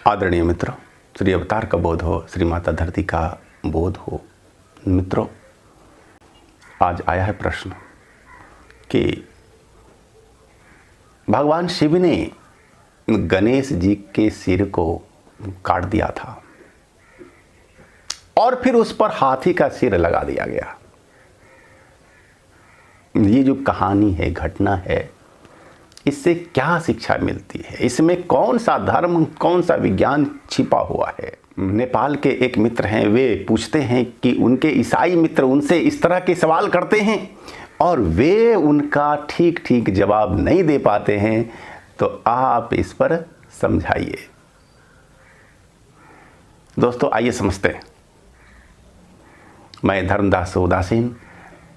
आदरणीय मित्रों, श्री अवतार का बोध हो, श्री माता धरती का बोध हो। मित्रों, आज आया है प्रश्न कि भगवान शिव ने गणेश जी के सिर को काट दिया था और फिर उस पर हाथी का सिर लगा दिया गया। ये जो कहानी है, घटना है, इससे क्या शिक्षा मिलती है? इसमें कौन सा धर्म, कौन सा विज्ञान छिपा हुआ है? नेपाल के एक मित्र हैं, वे पूछते हैं कि उनके ईसाई मित्र उनसे इस तरह के सवाल करते हैं और वे उनका ठीक ठीक जवाब नहीं दे पाते हैं, तो आप इस पर समझाइए। दोस्तों, आइए समझते हैं। मैं धर्मदास उदासीन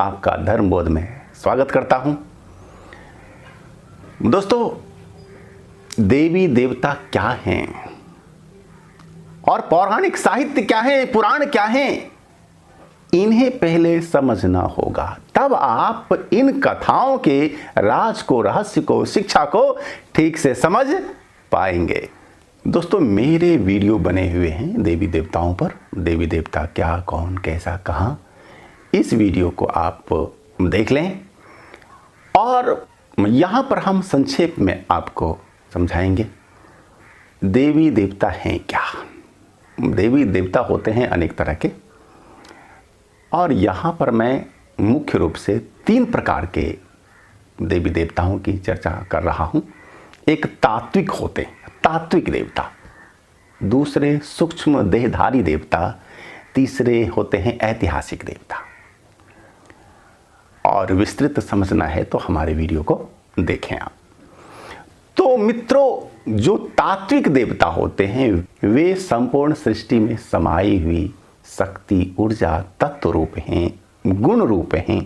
आपका धर्म बोध में स्वागत करता हूं। दोस्तों, देवी देवता क्या हैं और पौराणिक साहित्य क्या है, पुराण क्या है, इन्हें पहले समझना होगा, तब आप इन कथाओं के राज को, रहस्य को, शिक्षा को ठीक से समझ पाएंगे। दोस्तों, मेरे वीडियो बने हुए हैं देवी देवताओं पर। देवी देवता क्या, कौन, कैसा, कहां, इस वीडियो को आप देख लें और यहां पर हम संक्षेप में आपको समझाएंगे देवी देवता हैं क्या। देवी देवता होते हैं अनेक तरह के, और यहां पर मैं मुख्य रूप से 3 प्रकार के देवी देवताओं की चर्चा कर रहा हूं। एक तात्विक होते हैं, तात्विक देवता। दूसरे सूक्ष्म देहधारी देवता। तीसरे होते हैं ऐतिहासिक देवता। और विस्तृत समझना है तो हमारे वीडियो को देखें आप। तो मित्रों, जो तात्विक देवता होते हैं वे संपूर्ण सृष्टि में समाई हुई शक्ति, ऊर्जा, तत्व रूप हैं, गुण रूप हैं।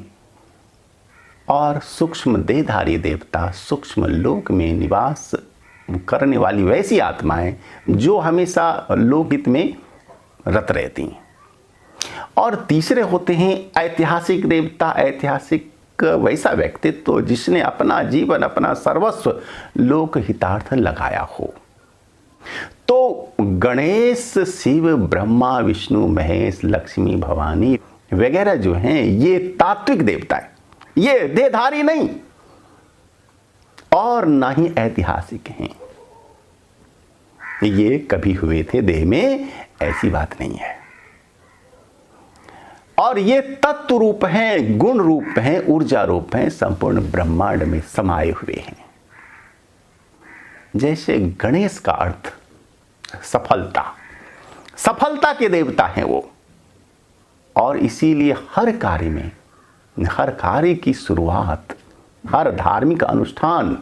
और सूक्ष्म देहधारी देवता सूक्ष्म लोक में निवास करने वाली वैसी आत्माएं जो हमेशा लोकहित में रत रहती हैं। और तीसरे होते हैं ऐतिहासिक देवता। ऐतिहासिक वैसा व्यक्तित्व जिसने अपना जीवन, अपना सर्वस्व लोक हितार्थ लगाया हो। तो गणेश, शिव, ब्रह्मा, विष्णु, महेश, लक्ष्मी, भवानी वगैरह जो हैं, ये तात्विक देवता है। ये देहधारी नहीं और ना ही ऐतिहासिक हैं। ये कभी हुए थे देह में, ऐसी बात नहीं है। और ये तत्व रूप हैं, गुण रूप हैं, ऊर्जा रूप हैं, संपूर्ण ब्रह्मांड में समाये हुए हैं। जैसे गणेश का अर्थ सफलता, सफलता के देवता हैं वो। और इसीलिए हर कार्य में, हर कार्य की शुरुआत, हर धार्मिक अनुष्ठान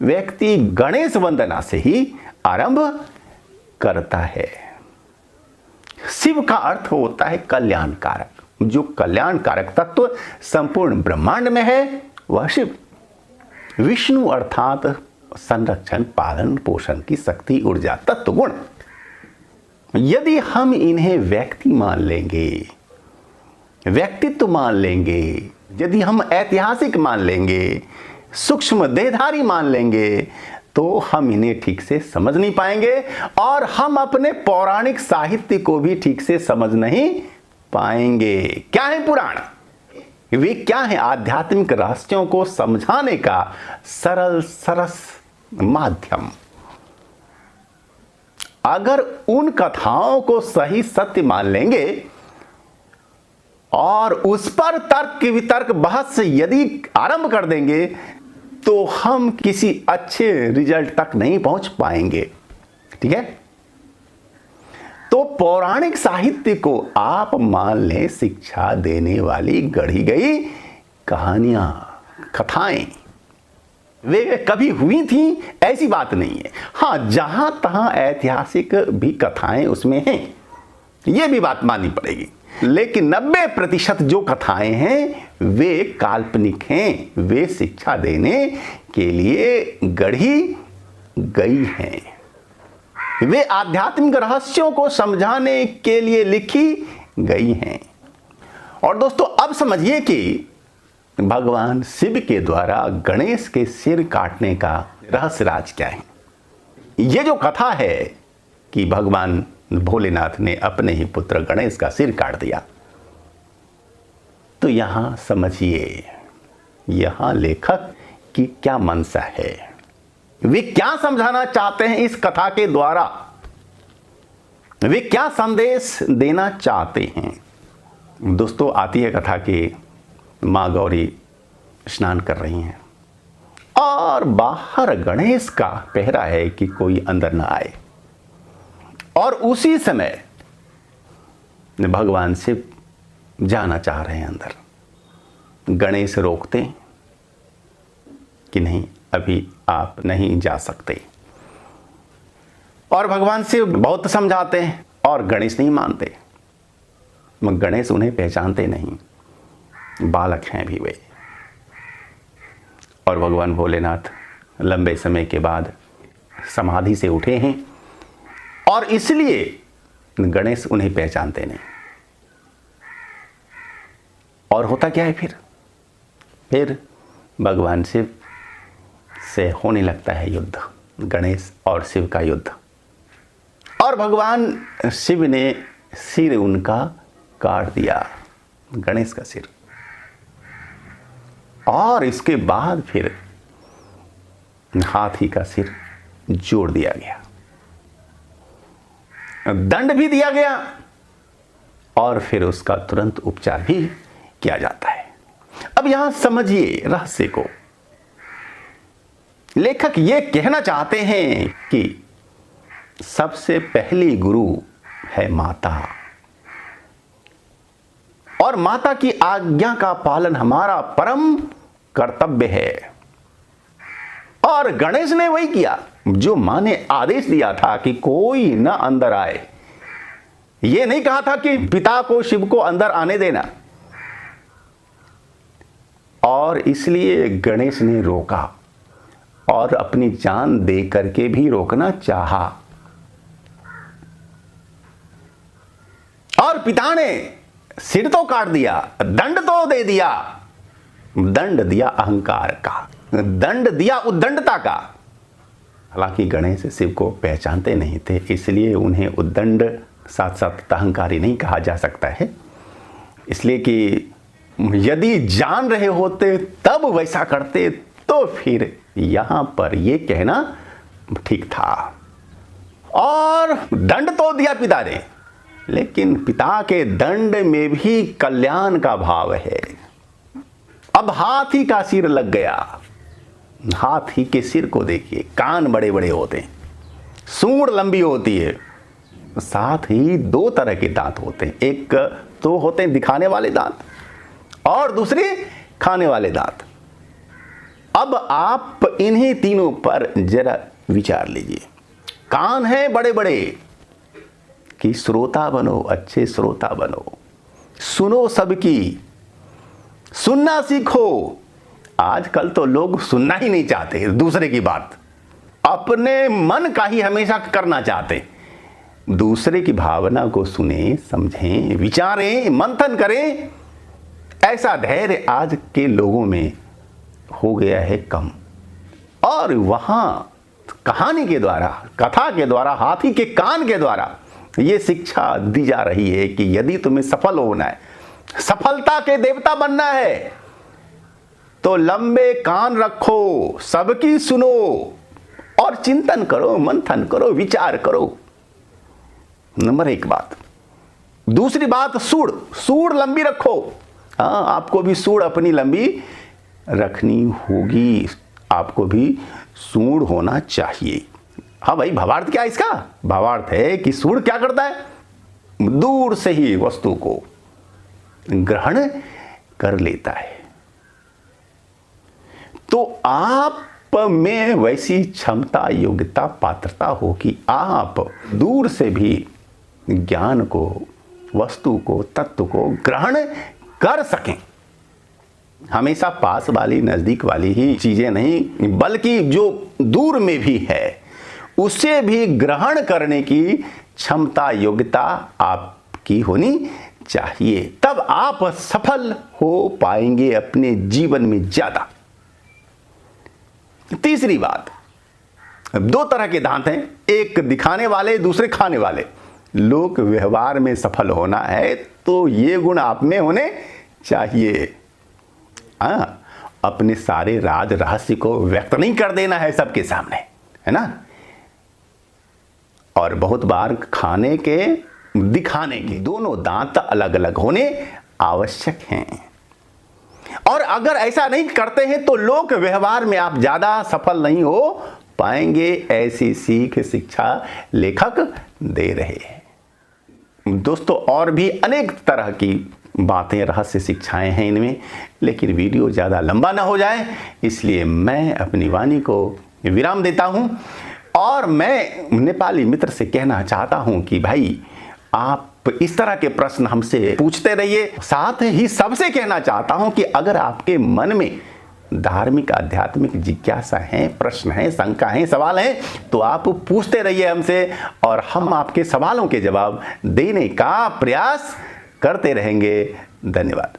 व्यक्ति गणेश वंदना से ही आरंभ करता है। शिव का अर्थ होता है कल्याणकारक। जो कल्याणकारक तत्व संपूर्ण ब्रह्मांड में है वह शिव। विष्णु अर्थात संरक्षण, पालन, पोषण की शक्ति, ऊर्जा, तत्व, गुण। यदि हम इन्हें व्यक्ति मान लेंगे, व्यक्तित्व मान लेंगे, यदि हम ऐतिहासिक मान लेंगे, सूक्ष्म देहधारी मान लेंगे, तो हम इन्हें ठीक से समझ नहीं पाएंगे और हम अपने पौराणिक साहित्य को भी ठीक से समझ नहीं पाएंगे। क्या है पुराण? वे क्या है? आध्यात्मिक रहस्यों को समझाने का सरल, सरस माध्यम। अगर उन कथाओं को सही सत्य मान लेंगे और उस पर तर्क वितर्क बहस यदि आरंभ कर देंगे, तो हम किसी अच्छे रिजल्ट तक नहीं पहुंच पाएंगे। ठीक है? तो पौराणिक साहित्य को आप मान लें शिक्षा देने वाली गढ़ी गई कहानियां, कथाएं। वे कभी हुई थी ऐसी बात नहीं है। हां, जहां तहां ऐतिहासिक भी कथाएं उसमें हैं, यह भी बात माननी पड़ेगी। लेकिन 90% जो कथाएं हैं वे काल्पनिक हैं। वे शिक्षा देने के लिए गढ़ी गई हैं। वे आध्यात्मिक रहस्यों को समझाने के लिए लिखी गई हैं। और दोस्तों, अब समझिए कि भगवान शिव के द्वारा गणेश के सिर काटने का रहस्य राज क्या है? ये जो कथा है कि भगवान भोलेनाथ ने अपने ही पुत्र गणेश का सिर काट दिया, तो यहां समझिए, यहां लेखक की क्या मंशा है, वे क्या समझाना चाहते हैं इस कथा के द्वारा, वे क्या संदेश देना चाहते हैं। दोस्तों, आती है कथा कि माँ गौरी स्नान कर रही हैं और बाहर गणेश का पहरा है कि कोई अंदर ना आए, और उसी समय भगवान शिव जाना चाह रहे हैं अंदर। गणेश रोकते कि नहीं, अभी आप नहीं जा सकते, और भगवान शिव बहुत समझाते हैं और गणेश नहीं मानते। मगर गणेश उन्हें पहचानते नहीं, बालक हैं भी वे। और भगवान भोलेनाथ लंबे समय के बाद समाधि से उठे हैं और इसलिए गणेश उन्हें पहचानते नहीं। और होता क्या है फिर भगवान शिव से होने लगता है युद्ध, गणेश और शिव का युद्ध। और भगवान शिव ने सिर उनका काट दिया, गणेश का सिर। और इसके बाद फिर हाथी का सिर जोड़ दिया गया, दंड भी दिया गया, और फिर उसका तुरंत उपचार भी किया जाता है। अब यहां समझिए रहस्य को। लेखक ये कहना चाहते हैं कि सबसे पहली गुरु है माता, और माता की आज्ञा का पालन हमारा परम कर्तव्य है। और गणेश ने वही किया जो मां ने आदेश दिया था कि कोई न अंदर आए। यह नहीं कहा था कि पिता को, शिव को अंदर आने देना, और इसलिए गणेश ने रोका और अपनी जान दे करके भी रोकना चाहा। और पिता ने सिर तो काट दिया, दंड तो दे दिया, दंड दिया अहंकार का, दंड दिया उद्दंडता का। हालांकि गणेश शिव को पहचानते नहीं थे, इसलिए उन्हें उद्दंड साथ साथ अहंकारी नहीं कहा जा सकता है। इसलिए कि यदि जान रहे होते तब वैसा करते तो फिर यहां पर यह कहना ठीक था। और दंड तो दिया पिता ने, लेकिन पिता के दंड में भी कल्याण का भाव है। अब हाथी का सिर लग गया। हाथी के सिर को देखिए, कान बड़े बड़े होते हैं, सूंड लंबी होती है, साथ ही दो तरह के दांत होते हैं। एक तो होते हैं दिखाने वाले दांत और दूसरे खाने वाले दांत। अब आप इन्हीं तीनों पर जरा विचार लीजिए। कान है बड़े बड़े कि श्रोता बनो, अच्छे श्रोता बनो, सुनो सबकी, सुनना सीखो। आजकल तो लोग सुनना ही नहीं चाहते दूसरे की बात, अपने मन का ही हमेशा करना चाहते। दूसरे की भावना को सुने, समझें, विचारें, मंथन करें, ऐसा धैर्य आज के लोगों में हो गया है कम। और वहां कहानी के द्वारा, कथा के द्वारा, हाथी के कान के द्वारा यह शिक्षा दी जा रही है कि यदि तुम्हें सफल होना है, सफलता के देवता बनना है, तो लंबे कान रखो, सबकी सुनो और चिंतन करो, मंथन करो, विचार करो। नंबर एक बात। दूसरी बात, सूंड लंबी रखो। हाँ, आपको भी सूंड अपनी लंबी रखनी होगी, आपको भी सूंड होना चाहिए। हाँ भाई, भावार्थ क्या है इसका? भावार्थ है कि सूंड क्या करता है? दूर से ही वस्तु को ग्रहण कर लेता है। तो आप में वैसी क्षमता, योग्यता, पात्रता हो कि आप दूर से भी ज्ञान को, वस्तु को, तत्व को ग्रहण कर सकें। हमेशा पास वाली, नजदीक वाली ही चीजें नहीं, बल्कि जो दूर में भी है उसे भी ग्रहण करने की क्षमता, योग्यता आपकी होनी चाहिए, तब आप सफल हो पाएंगे अपने जीवन में ज्यादा। तीसरी बात, दो तरह के दांत हैं, एक दिखाने वाले, दूसरे खाने वाले। लोक व्यवहार में सफल होना है तो ये गुण आप में होने चाहिए। अपने सारे राज रहस्य को व्यक्त नहीं कर देना है सबके सामने, है ना। और बहुत बार खाने के, दिखाने के दोनों दांत अलग अलग होने आवश्यक हैं। और अगर ऐसा नहीं करते हैं तो लोक व्यवहार में आप ज्यादा सफल नहीं हो पाएंगे, ऐसी सीख शिक्षा लेखक दे रहे हैं। दोस्तों, और भी अनेक तरह की बातें, रहस्य शिक्षाएं हैं इनमें, लेकिन वीडियो ज़्यादा लंबा ना हो जाए इसलिए मैं अपनी वाणी को विराम देता हूं। और मैं नेपाली मित्र से कहना चाहता हूं कि भाई, आप इस तरह के प्रश्न हमसे पूछते रहिए। साथ ही सबसे कहना चाहता हूं कि अगर आपके मन में धार्मिक आध्यात्मिक जिज्ञासा है, प्रश्न है, शंका है, सवाल है, तो आप पूछते रहिए हमसे और हम आपके सवालों के जवाब देने का प्रयास करते रहेंगे। धन्यवाद।